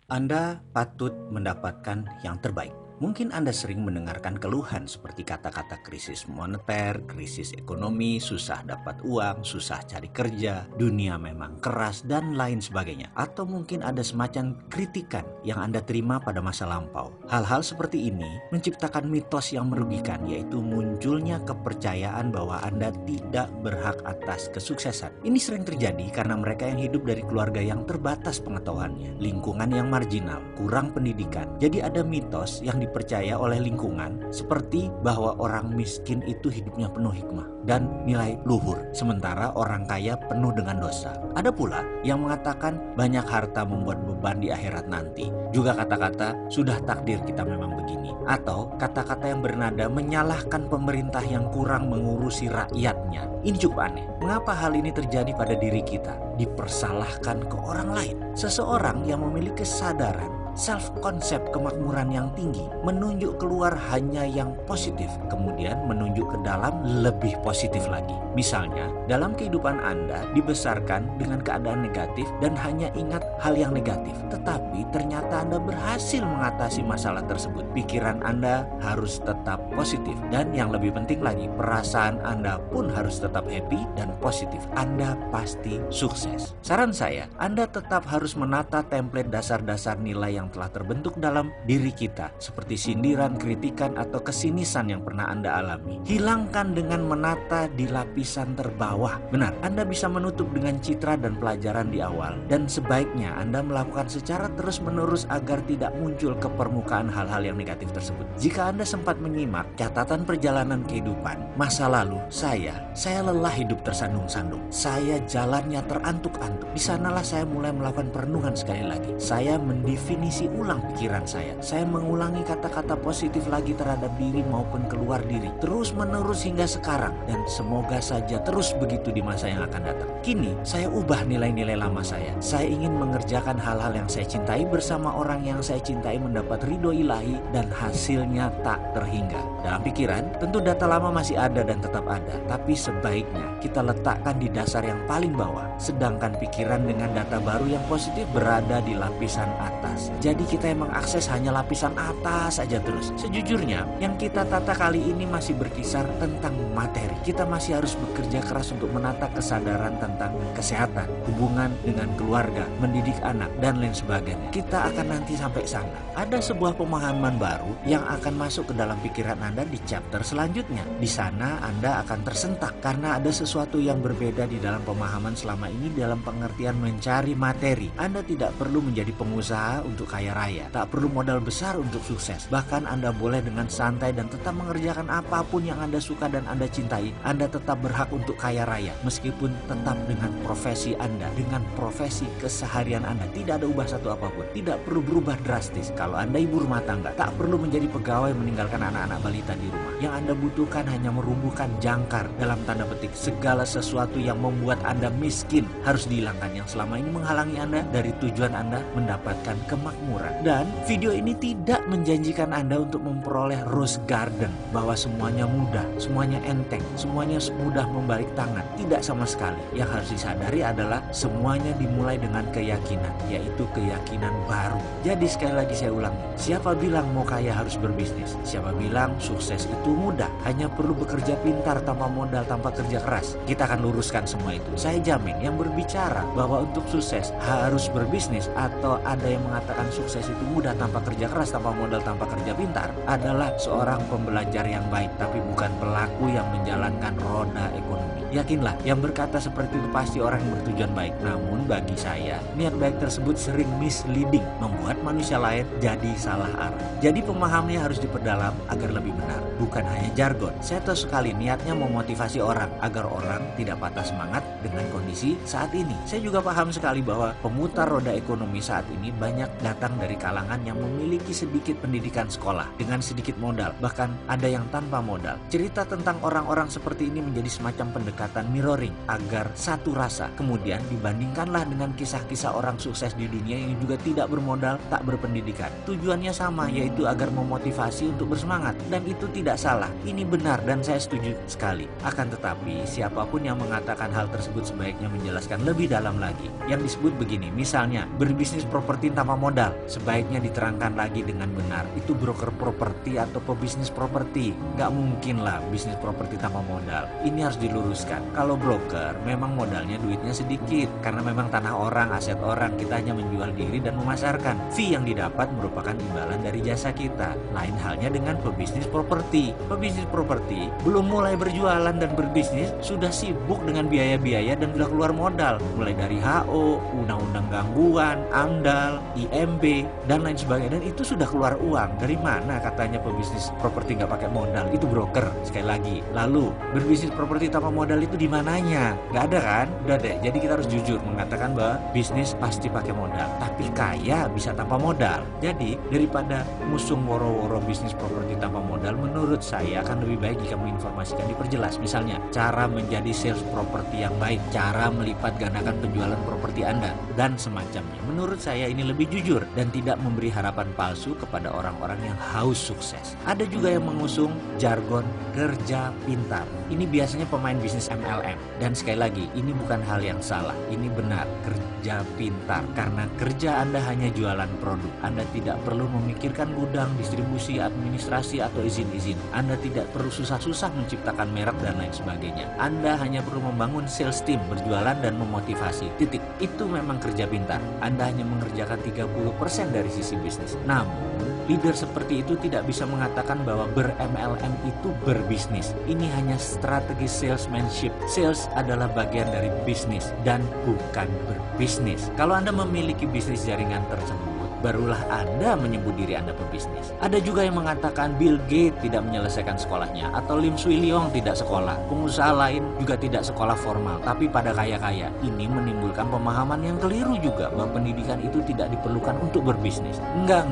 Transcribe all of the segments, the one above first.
Anda patut mendapatkan yang terbaik. Mungkin Anda sering mendengarkan keluhan seperti kata-kata krisis moneter, krisis ekonomi, susah dapat uang, susah cari kerja, dunia memang keras, dan lain sebagainya. Atau mungkin ada semacam kritikan yang Anda terima pada masa lampau. Hal-hal seperti ini menciptakan mitos yang merugikan, yaitu munculnya kepercayaan bahwa Anda tidak berhak atas kesuksesan. Ini sering terjadi karena mereka yang hidup dari keluarga yang terbatas pengetahuannya, lingkungan yang marginal, kurang pendidikan. Jadi ada mitos yang dipercaya oleh lingkungan seperti bahwa orang miskin itu hidupnya penuh hikmah dan nilai luhur, sementara orang kaya penuh dengan dosa. Ada pula yang mengatakan banyak harta membuat beban di akhirat nanti. Juga kata-kata sudah takdir kita memang begini, atau kata-kata yang bernada menyalahkan pemerintah yang kurang mengurusi rakyatnya. Ini cukup aneh. Mengapa hal ini terjadi pada diri kita? Dipersalahkan ke orang lain. Seseorang yang memiliki kesadaran self-konsep kemakmuran yang tinggi menunjuk keluar hanya yang positif, kemudian menunjuk ke dalam lebih positif lagi. Misalnya, dalam kehidupan Anda dibesarkan dengan keadaan negatif dan hanya ingat hal yang negatif, tetapi ternyata Anda berhasil mengatasi masalah tersebut. Pikiran Anda harus tetap positif, dan yang lebih penting lagi, perasaan Anda pun harus tetap happy dan positif. Anda pasti sukses. Saran saya, Anda tetap harus menata template dasar-dasar nilai yang telah terbentuk dalam diri kita, seperti sindiran, kritikan, atau kesinisan yang pernah Anda alami. Hilangkan dengan menata di lapisan terbawah. Benar, Anda bisa menutup dengan citra dan pelajaran di awal, dan sebaiknya Anda melakukan secara terus-menerus agar tidak muncul ke permukaan hal-hal yang negatif tersebut. Jika Anda sempat menyimak catatan perjalanan kehidupan masa lalu saya lelah hidup tersandung-sandung. Saya jalannya terantuk-antuk. Di sanalah saya mulai melakukan perenungan sekali lagi. Saya mendefinisi ulang pikiran saya. Saya mengulangi kata-kata positif lagi terhadap diri maupun keluar diri. Terus menerus hingga sekarang. Dan semoga saja terus begitu di masa yang akan datang. Kini saya ubah nilai-nilai lama saya. Saya ingin mengerjakan hal-hal yang saya cintai bersama orang yang saya cintai, mendapat ridho ilahi, dan hasilnya tak terhingga. Dalam pikiran, tentu data lama masih ada dan tetap ada. Tapi sebaiknya kita letakkan di dasar yang paling bawah. Sedangkan pikiran dengan data baru yang positif berada di lapisan atas. Jadi kita yang mengakses hanya lapisan atas saja terus. Sejujurnya, yang kita tata kali ini masih berkisar tentang materi. Kita masih harus bekerja keras untuk menata kesadaran tentang kesehatan, hubungan dengan keluarga, mendidik anak, dan lain sebagainya. Kita akan nanti sampai sana. Ada sebuah pemahaman baru yang akan masuk ke dalam pikiran Anda di chapter selanjutnya. Di sana Anda akan tersentak karena ada sesuatu yang berbeda di dalam pemahaman selama ini dalam pengertian mencari materi. Anda tidak perlu menjadi pengusaha untuk kaya raya, tak perlu modal besar untuk sukses. Bahkan Anda boleh dengan santai dan tetap mengerjakan apapun yang Anda suka dan Anda cintai. Anda tetap berhak untuk kaya raya, meskipun tetap dengan profesi Anda, dengan profesi keseharian Anda. Tidak ada ubah satu apapun, tidak perlu berubah drastis. Kalau Anda ibu rumah tangga, tak perlu menjadi pegawai meninggalkan anak-anak balita di rumah. Yang Anda butuhkan hanya merumbuhkan jangkar, dalam tanda petik, segala sesuatu yang membuat Anda miskin harus dihilangkan, yang selama ini menghalangi Anda dari tujuan Anda mendapatkan kemakmuran. Dan video ini tidak menjanjikan Anda untuk memperoleh rose garden, bahwa semuanya mudah, semuanya enteng, semuanya mudah membalik tangan. Tidak sama sekali. Yang harus disadari adalah semuanya dimulai dengan keyakinan, yaitu keyakinan baru. Jadi sekali lagi saya ulangi, siapa bilang mau kaya harus berbisnis? Siapa bilang sukses itu mudah, hanya perlu bekerja pintar tanpa modal, tanpa kerja keras? Kita akan luruskan semua itu. Saya jamin yang berbicara bahwa untuk sukses harus berbisnis, atau ada yang mengatakan sukses itu mudah tanpa kerja keras, tanpa modal, tanpa kerja pintar, adalah seorang pembelajar yang baik, tapi bukan pelaku yang menjalankan roda ekonomi. Yakinlah, yang berkata seperti itu pasti orang yang bertujuan baik. Namun bagi saya, niat baik tersebut sering misleading, membuat manusia lain jadi salah arah. Jadi pemahamannya harus diperdalam agar lebih benar, bukan hanya jargon. Saya tahu sekali niatnya memotivasi orang agar orang tidak patah semangat dengan kondisi saat ini. Saya juga paham sekali bahwa pemutar roda ekonomi saat ini banyak datang dari kalangan yang memiliki sedikit pendidikan sekolah dengan sedikit modal, bahkan ada yang tanpa modal. Cerita tentang orang-orang seperti ini menjadi semacam pendekatan pendekatan mirroring agar satu rasa. Kemudian dibandingkanlah dengan kisah-kisah orang sukses di dunia yang juga tidak bermodal, tak berpendidikan. Tujuannya sama, yaitu agar memotivasi untuk bersemangat. Dan itu tidak salah, ini benar dan saya setuju sekali. Akan tetapi siapapun yang mengatakan hal tersebut sebaiknya menjelaskan lebih dalam lagi. Yang disebut begini, misalnya berbisnis properti tanpa modal, sebaiknya diterangkan lagi dengan benar. Itu broker properti atau pebisnis properti. Nggak mungkin lah bisnis properti tanpa modal. Ini harus diluruskan. Kalau broker memang modalnya duitnya sedikit, karena memang tanah orang, aset orang, kita hanya menjual diri dan memasarkan. Fee yang didapat merupakan imbalan dari jasa kita. Lain halnya dengan pebisnis properti. Pebisnis properti belum mulai berjualan dan berbisnis sudah sibuk dengan biaya-biaya dan sudah keluar modal, mulai dari HO, undang-undang gangguan, AMDAL, IMB, dan lain sebagainya. Dan itu sudah keluar uang. Dari mana katanya pebisnis properti nggak pakai modal? Itu broker, sekali lagi. Lalu berbisnis properti tanpa modal itu di mananya? Nggak ada kan? Udah deh. Jadi kita harus jujur mengatakan bahwa bisnis pasti pakai modal, tapi kaya bisa tanpa modal. Jadi daripada musung woro-woro bisnis properti tanpa modal, menurut saya akan lebih baik jika menginformasikan, diperjelas. Misalnya cara menjadi sales properti yang baik, cara melipat gandakan penjualan properti Anda, dan semacamnya. Menurut saya ini lebih jujur dan tidak memberi harapan palsu kepada orang-orang yang haus sukses. Ada juga yang mengusung jargon kerja pintar. Ini biasanya pemain bisnis MLM. Dan sekali lagi, ini bukan hal yang salah. Ini benar, kerja pintar. Karena kerja Anda hanya jualan produk. Anda tidak perlu memikirkan gudang, distribusi, administrasi, atau izin-izin. Anda tidak perlu susah-susah menciptakan merek dan lain sebagainya. Anda hanya perlu membangun sales team, berjualan dan memotivasi. Titik. Itu memang kerja pintar. Anda hanya mengerjakan 30% dari sisi bisnis. Namun, leader seperti itu tidak bisa mengatakan bahwa ber-MLM itu berbisnis. Ini hanya strategi salesmanship. Sales adalah bagian dari bisnis dan bukan berbisnis. Kalau Anda memiliki bisnis jaringan tersebut, barulah Anda menyebut diri Anda pebisnis. Ada juga yang mengatakan Bill Gates tidak menyelesaikan sekolahnya, atau Lim Swee Lyong tidak sekolah. Pengusaha lain juga tidak sekolah formal, tapi pada kaya-kaya. Ini menimbulkan pemahaman yang keliru juga bahwa pendidikan itu tidak diperlukan untuk berbisnis. Enggak.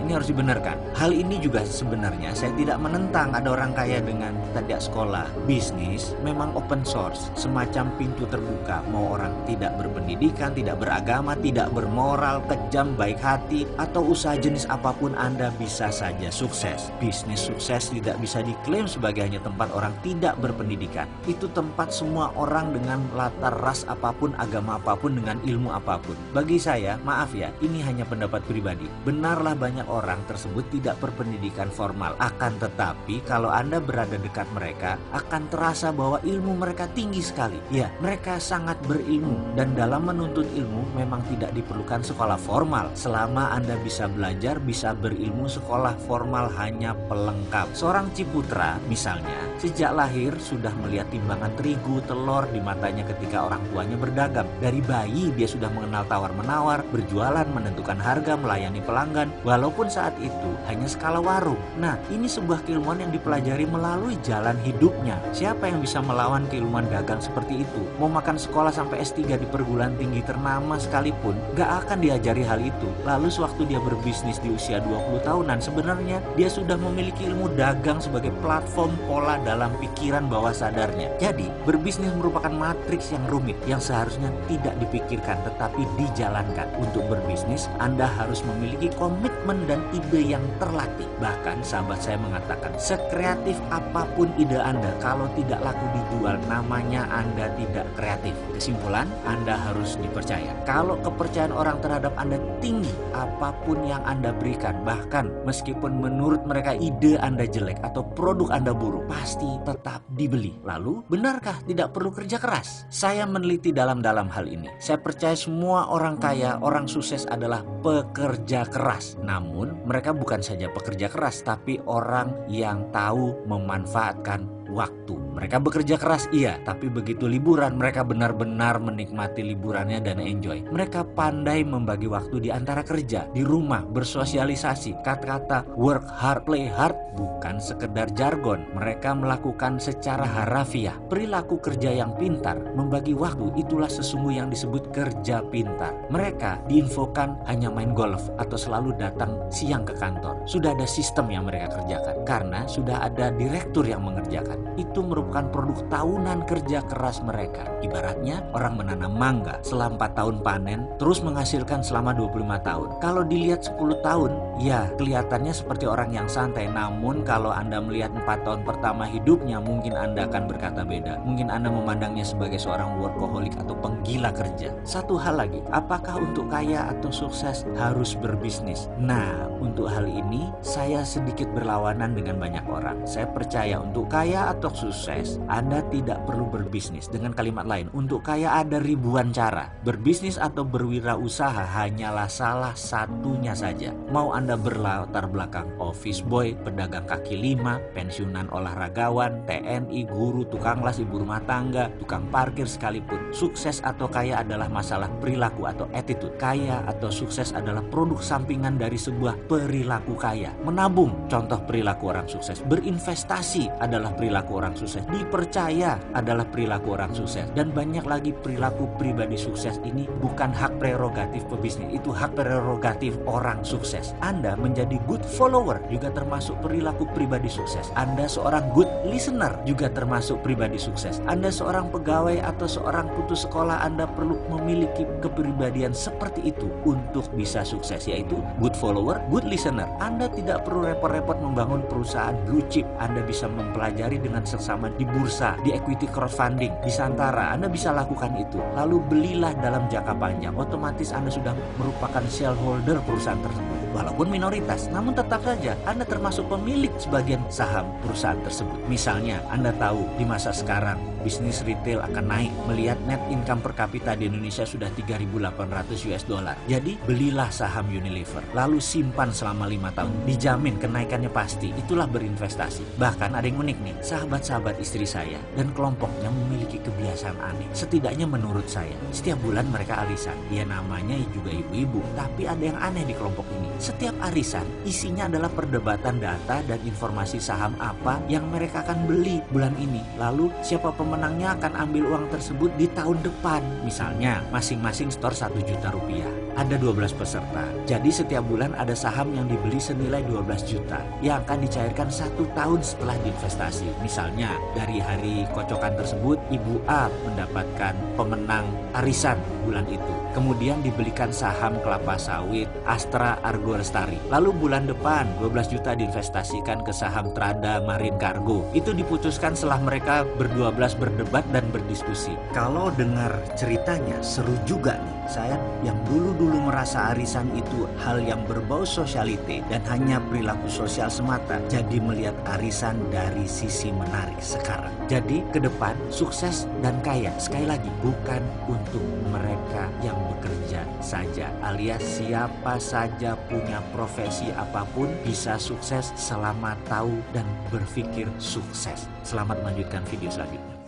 Ini harus dibenarkan. Hal ini juga sebenarnya saya tidak menentang ada orang kaya dengan tidak sekolah. Bisnis memang open source, semacam pintu terbuka. Mau orang tidak berpendidikan, tidak beragama, tidak bermoral, kejam, baik hati, atau usaha jenis apapun, Anda bisa saja sukses. Bisnis sukses tidak bisa diklaim sebagai hanya tempat orang tidak berpendidikan. Itu tempat semua orang dengan latar ras apapun, agama apapun, dengan ilmu apapun. Bagi saya, maaf ya, ini hanya pendapat pribadi. Benarlah banyak orang tersebut tidak berpendidikan formal. Akan tetapi, kalau Anda berada dekat mereka, akan terasa bahwa ilmu mereka tinggi sekali. Ya, mereka sangat berilmu. Dan dalam menuntut ilmu memang tidak diperlukan sekolah formal. Selama Anda bisa belajar, bisa berilmu, sekolah formal hanya pelengkap. Seorang Ciputra misalnya, sejak lahir sudah melihat timbangan terigu, telur di matanya ketika orang tuanya berdagang. Dari bayi dia sudah mengenal tawar-menawar, berjualan, menentukan harga, melayani pelanggan, walaupun saat itu hanya skala warung. Nah, ini sebuah keilmuan yang dipelajari melalui jalan hidupnya. Siapa yang bisa melawan keilmuan dagang seperti itu? Mau makan sekolah sampai S3 di perguruan tinggi ternama sekalipun, gak akan diajari hal itu. Lalu sewaktu dia berbisnis di usia 20 tahunan, sebenarnya dia sudah memiliki ilmu dagang sebagai platform pola dalam pikiran bawah sadarnya. Jadi, berbisnis merupakan matriks yang rumit yang seharusnya tidak dipikirkan tetapi dijalankan. Untuk berbisnis, Anda harus memiliki komitmen dan ide yang terlatih. Bahkan sahabat saya mengatakan, sekreatif apapun ide Anda, kalau tidak laku dijual, namanya Anda tidak kreatif. Kesimpulan, Anda harus dipercaya. Kalau kepercayaan orang terhadap Anda tinggi, apapun yang Anda berikan, bahkan meskipun menurut mereka ide Anda jelek atau produk Anda buruk, pasti tetap dibeli. Lalu, benarkah tidak perlu kerja keras? Saya meneliti dalam-dalam hal ini. Saya percaya semua orang kaya, orang sukses adalah pekerja keras. Namun, mereka bukan saja pekerja keras, tapi orang yang tahu memanfaatkan waktu. Mereka bekerja keras, iya, tapi begitu liburan, mereka benar-benar menikmati liburannya dan enjoy. Mereka pandai membagi waktu di antara kerja, di rumah, bersosialisasi. Kata-kata work hard, play hard bukan sekedar jargon. Mereka melakukan secara harafiah. Perilaku kerja yang pintar, membagi waktu, itulah sesungguh yang disebut kerja pintar. Mereka diinfokan hanya main golf atau selalu datang siang ke kantor. Sudah ada sistem yang mereka kerjakan karena sudah ada direktur yang mengerjakan. Itu merupakan merupakan produk tahunan kerja keras mereka. Ibaratnya orang menanam mangga setelah 4 tahun panen, terus menghasilkan selama 25 tahun. Kalau dilihat 10 tahun, ya kelihatannya seperti orang yang santai. Namun kalau Anda melihat 4 tahun pertama hidupnya, mungkin Anda akan berkata beda. Mungkin Anda memandangnya sebagai seorang workaholic atau penggila kerja. Satu hal lagi, apakah untuk kaya atau sukses harus berbisnis? Nah, untuk hal ini saya sedikit berlawanan dengan banyak orang. Saya percaya untuk kaya atau sukses, Anda tidak perlu berbisnis. Dengan kalimat lain, untuk kaya ada ribuan cara. Berbisnis atau berwirausaha hanyalah salah satunya saja. Mau Anda berlatar belakang office boy, pedagang kaki lima, pensiunan olahragawan, TNI, guru, tukang las, ibu rumah tangga, tukang parkir sekalipun, sukses atau kaya adalah masalah perilaku atau attitude. Kaya atau sukses adalah produk sampingan dari sebuah perilaku kaya. Menabung, contoh perilaku orang sukses. Berinvestasi adalah perilaku orang sukses. Dipercaya adalah perilaku orang sukses. Dan banyak lagi perilaku pribadi sukses ini bukan hak prerogatif pebisnis, itu hak prerogatif orang sukses. Anda menjadi good follower juga termasuk perilaku pribadi sukses. Anda seorang good listener juga termasuk pribadi sukses. Anda seorang pegawai atau seorang putus sekolah, Anda perlu memiliki kepribadian seperti itu untuk bisa sukses, yaitu good follower, good listener. Anda tidak perlu repot-repot membangun perusahaan blue chip. Anda bisa mempelajari dengan seksama di bursa, di equity crowdfunding, di Santara. Anda bisa lakukan itu. Lalu belilah dalam jangka panjang. Otomatis Anda sudah merupakan shareholder perusahaan tersebut. Walaupun minoritas, namun tetap saja Anda termasuk pemilik sebagian saham perusahaan tersebut. Misalnya, Anda tahu di masa sekarang bisnis retail akan naik, melihat net income per kapita di Indonesia sudah 3.800 US dollar. Jadi belilah saham Unilever, lalu simpan selama 5 tahun, dijamin kenaikannya pasti. Itulah berinvestasi. Bahkan ada yang unik nih, sahabat-sahabat istri saya dan kelompoknya memiliki kebiasaan aneh. Setidaknya menurut saya, setiap bulan mereka arisan. Ya namanya juga ibu-ibu, tapi ada yang aneh di kelompok ini. Setiap arisan isinya adalah perdebatan data dan informasi saham apa yang mereka akan beli bulan ini. Lalu siapa pemenangnya akan ambil uang tersebut di tahun depan. Misalnya masing-masing store 1 juta rupiah. Ada 12 peserta. Jadi setiap bulan ada saham yang dibeli senilai 12 juta yang akan dicairkan 1 tahun setelah diinvestasi. Misalnya dari hari kocokan tersebut, Ibu A mendapatkan pemenang arisan bulan itu. Kemudian dibelikan saham kelapa sawit, Astra, Argo Lestari. Lalu bulan depan 12 juta diinvestasikan ke saham Trada Marine Cargo. Itu diputuskan setelah mereka berdua-belas berdebat dan berdiskusi. Kalau dengar ceritanya seru juga nih. Saya yang dulu merasa arisan itu hal yang berbau sosialite dan hanya perilaku sosial semata, jadi melihat arisan dari sisi menarik sekarang. Jadi ke depan sukses dan kaya sekali lagi bukan untuk mereka yang bekerja saja, alias siapa saja punya profesi apapun bisa sukses selama tahu dan berpikir sukses. Selamat melanjutkan video selanjutnya.